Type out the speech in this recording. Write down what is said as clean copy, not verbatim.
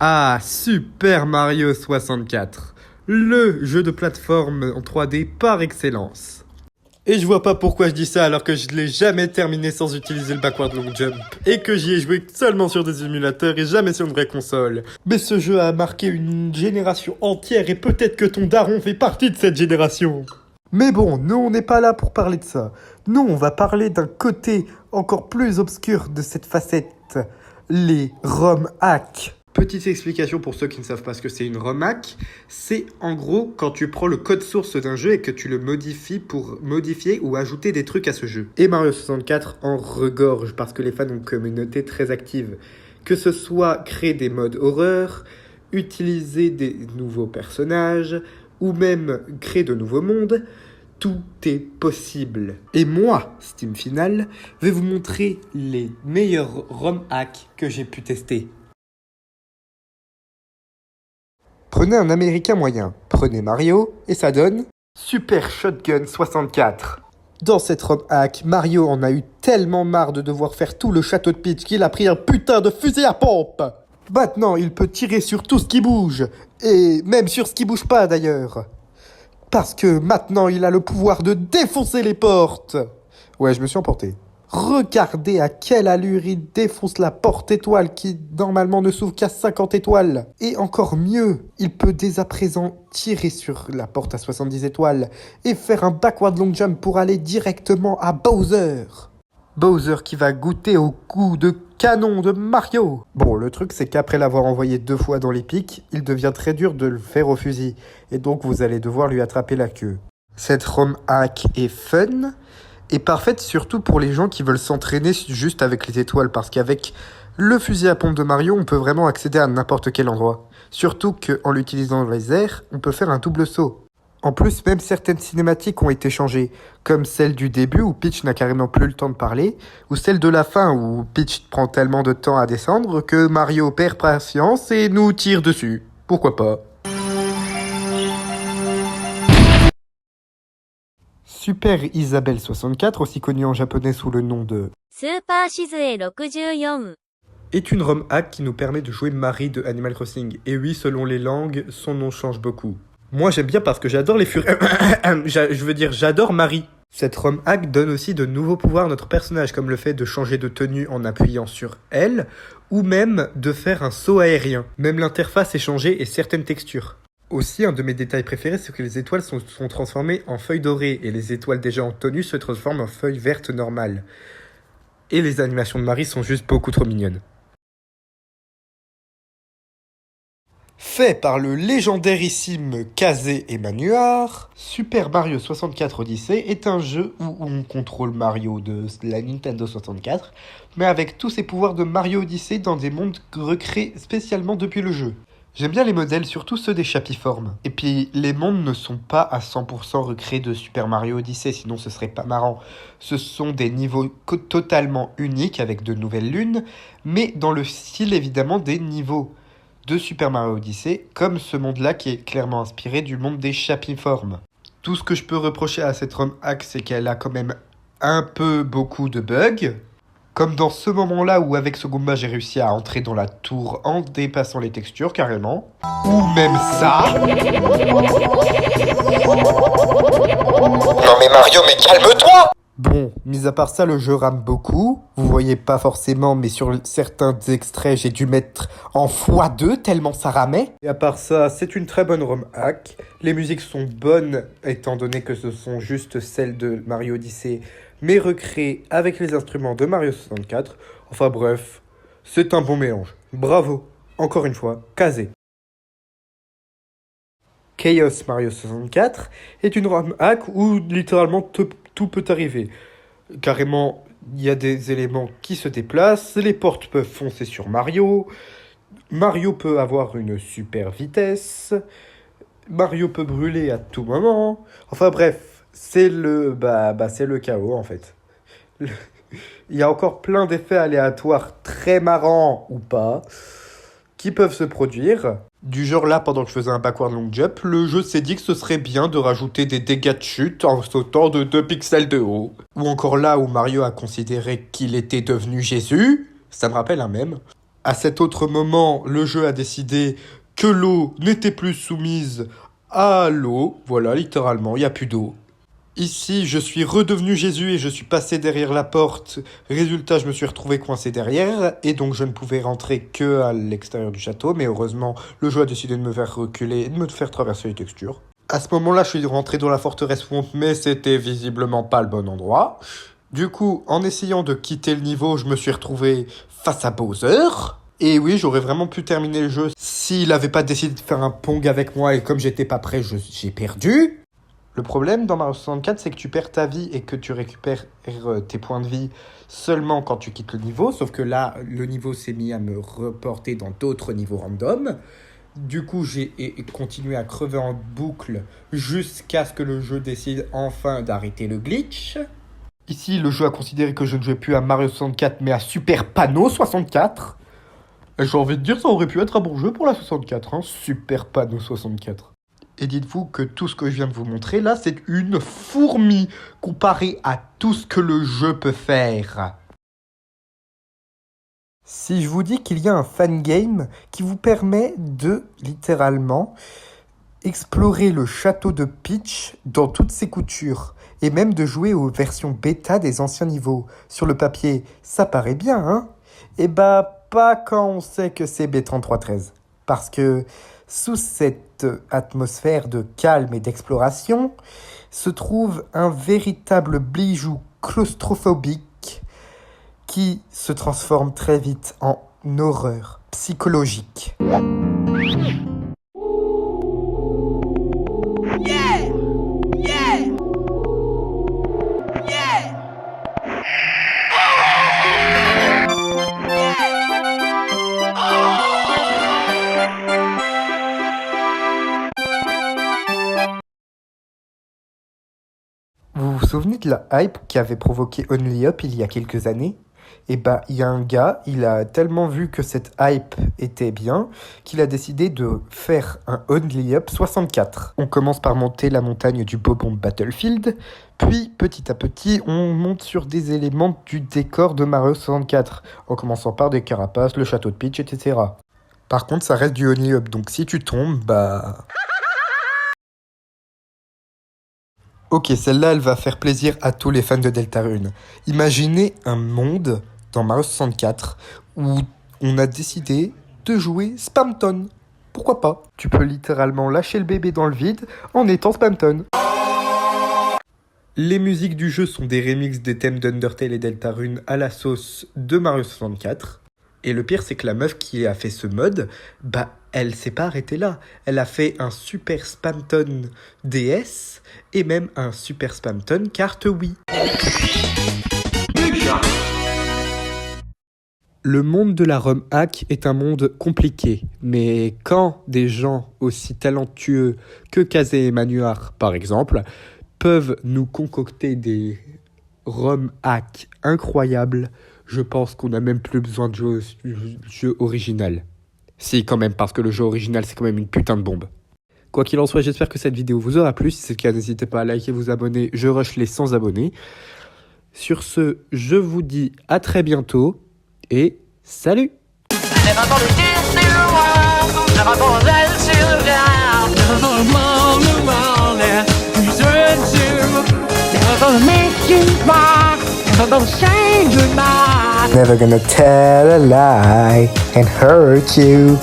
Ah, Super Mario 64, le jeu de plateforme en 3D par excellence. Et je vois pas pourquoi je dis ça alors que je l'ai jamais terminé sans utiliser le backward long jump, et que j'y ai joué seulement sur des émulateurs et jamais sur une vraie console. Mais ce jeu a marqué une génération entière et peut-être que ton daron fait partie de cette génération. Mais bon, nous on n'est pas là pour parler de ça. Nous on va parler d'un côté encore plus obscur de cette facette, les ROM hacks. Petite explication pour ceux qui ne savent pas ce que c'est une ROM hack, c'est en gros quand tu prends le code source d'un jeu et que tu le modifies pour modifier ou ajouter des trucs à ce jeu. Et Mario 64 en regorge parce que les fans ont une communauté très active. Que ce soit créer des modes horreur, utiliser des nouveaux personnages, ou même créer de nouveaux mondes, tout est possible. Et moi, Steam Final, vais vous montrer les meilleurs ROM hacks que j'ai pu tester. Prenez un américain moyen, prenez Mario, et ça donne Super Shotgun 64. Dans cette ROM hack, Mario en a eu tellement marre de devoir faire tout le château de Peach qu'il a pris un putain de fusil à pompe. Maintenant, il peut tirer sur tout ce qui bouge, et même sur ce qui bouge pas d'ailleurs. Parce que maintenant, il a le pouvoir de défoncer les portes. Ouais, je me suis emporté. Regardez à quelle allure il défonce la porte étoile qui normalement ne s'ouvre qu'à 50 étoiles. Et encore mieux, il peut dès à présent tirer sur la porte à 70 étoiles et faire un backward long jump pour aller directement à Bowser. Bowser qui va goûter au coup de canon de Mario. Bon, le truc c'est qu'après l'avoir envoyé 2 fois dans les pics, il devient très dur de le faire au fusil. Et donc vous allez devoir lui attraper la queue. Cette ROM hack est fun et parfaite surtout pour les gens qui veulent s'entraîner juste avec les étoiles. Parce qu'avec le fusil à pompe de Mario, on peut vraiment accéder à n'importe quel endroit. Surtout qu'en l'utilisant dans les airs, on peut faire un double saut. En plus, même certaines cinématiques ont été changées, comme celle du début où Peach n'a carrément plus le temps de parler, ou celle de la fin où Peach prend tellement de temps à descendre que Mario perd patience et nous tire dessus. Pourquoi pas? Super Isabelle 64, aussi connue en japonais sous le nom de スーパーシズエ64 est une ROM hack qui nous permet de jouer Marie de Animal Crossing. Et oui, selon les langues, son nom change beaucoup. Moi, j'aime bien parce que j'adore les furets. J'adore Marie. Cette ROM hack donne aussi de nouveaux pouvoirs à notre personnage, comme le fait de changer de tenue en appuyant sur L, ou même de faire un saut aérien. Même l'interface est changée et certaines textures. Aussi, un de mes détails préférés, c'est que les étoiles sont transformées en feuilles dorées, et les étoiles déjà en tenue se transforment en feuilles vertes normales. Et les animations de Marie sont juste beaucoup trop mignonnes. Fait par le légendérissime Kazé Emmanuel, Super Mario 64 Odyssey est un jeu où on contrôle Mario de la Nintendo 64, mais avec tous ses pouvoirs de Mario Odyssey dans des mondes recréés spécialement depuis le jeu. J'aime bien les modèles, surtout ceux des chapiformes. Et puis, les mondes ne sont pas à 100% recréés de Super Mario Odyssey, sinon ce serait pas marrant. Ce sont des niveaux totalement uniques avec de nouvelles lunes, mais dans le style évidemment des niveaux de Super Mario Odyssey, comme ce monde-là qui est clairement inspiré du monde des chapiformes. Tout ce que je peux reprocher à cette ROM hack, c'est qu'elle a quand même un peu beaucoup de bugs. Comme dans ce moment-là où avec ce Goomba j'ai réussi à entrer dans la tour en dépassant les textures carrément. Ou même ça. Non mais Mario, mais calme-toi! Bon, mis à part ça, le jeu rame beaucoup. Vous voyez pas forcément, mais sur certains extraits, j'ai dû mettre en x2 tellement ça ramait. Et à part ça, c'est une très bonne ROM hack. Les musiques sont bonnes, étant donné que ce sont juste celles de Mario Odyssey, mais recréées avec les instruments de Mario 64. Enfin bref, c'est un bon mélange. Bravo, encore une fois, Kazé. Chaos Mario 64 est une ROM hack où littéralement tout peut arriver. Carrément, il y a des éléments qui se déplacent, les portes peuvent foncer sur Mario, Mario peut avoir une super vitesse, Mario peut brûler à tout moment. Enfin bref, c'est le chaos en fait. Il y a encore plein d'effets aléatoires très marrants ou pas qui peuvent se produire. Du genre là, pendant que je faisais un backward long jump, le jeu s'est dit que ce serait bien de rajouter des dégâts de chute en sautant de 2 pixels de haut. Ou encore là où Mario a considéré qu'il était devenu Jésus, ça me rappelle un mème. À cet autre moment, le jeu a décidé que l'eau n'était plus soumise à l'eau. Voilà, littéralement, il n'y a plus d'eau. Ici, je suis redevenu Jésus et je suis passé derrière la porte. Résultat, je me suis retrouvé coincé derrière et donc je ne pouvais rentrer que à l'extérieur du château. Mais heureusement, le jeu a décidé de me faire reculer et de me faire traverser les textures. À ce moment-là, je suis rentré dans la forteresse Womp, mais c'était visiblement pas le bon endroit. Du coup, en essayant de quitter le niveau, je me suis retrouvé face à Bowser. Et oui, j'aurais vraiment pu terminer le jeu s'il n'avait pas décidé de faire un pong avec moi et comme j'étais pas prêt, j'ai perdu. Le problème dans Mario 64, c'est que tu perds ta vie et que tu récupères tes points de vie seulement quand tu quittes le niveau. Sauf que là, le niveau s'est mis à me reporter dans d'autres niveaux random. Du coup, j'ai continué à crever en boucle jusqu'à ce que le jeu décide enfin d'arrêter le glitch. Ici, le jeu a considéré que je ne jouais plus à Mario 64, mais à Super Pano 64. Et j'ai envie de dire, ça aurait pu être un bon jeu pour la 64, hein, Super Pano 64. Et dites-vous que tout ce que je viens de vous montrer là, c'est une fourmi comparé à tout ce que le jeu peut faire. Si je vous dis qu'il y a un fangame qui vous permet de, littéralement, explorer le château de Peach dans toutes ses coutures, et même de jouer aux versions bêta des anciens niveaux. Sur le papier, ça paraît bien, hein? Eh bah, pas quand on sait que c'est B3313. Parce que sous cette atmosphère de calme et d'exploration se trouve un véritable bijou claustrophobique qui se transforme très vite en horreur psychologique. Vous vous souvenez de la hype qui avait provoqué Only Up il y a quelques années? Et bah, il y a un gars, il a tellement vu que cette hype était bien, qu'il a décidé de faire un Only Up 64. On commence par monter la montagne du Bobomb Battlefield, puis petit à petit, on monte sur des éléments du décor de Mario 64, en commençant par des carapaces, le château de Peach, etc. Par contre, ça reste du Only Up, donc si tu tombes, bah... Ok, celle-là, elle va faire plaisir à tous les fans de Deltarune. Imaginez un monde dans Mario 64 où on a décidé de jouer Spamton. Pourquoi pas? Tu peux littéralement lâcher le bébé dans le vide en étant Spamton. Les musiques du jeu sont des remixes des thèmes d'Undertale et Deltarune à la sauce de Mario 64. Et le pire, c'est que la meuf qui a fait ce mode, bah, elle s'est pas arrêtée là. Elle a fait un Super Spamton DS et même un Super Spamton carte Wii. Le monde de la ROM hack est un monde compliqué, mais quand des gens aussi talentueux que Kazé et Manuar, par exemple, peuvent nous concocter des ROM hacks incroyables, je pense qu'on n'a même plus besoin de jeu original. Si, quand même, parce que le jeu original, c'est quand même une putain de bombe. Quoi qu'il en soit, j'espère que cette vidéo vous aura plu. Si c'est le cas, n'hésitez pas à liker, vous abonner. Je rush les 100 abonnés. Sur ce, je vous dis à très bientôt et salut! Never gonna tell a lie and hurt you.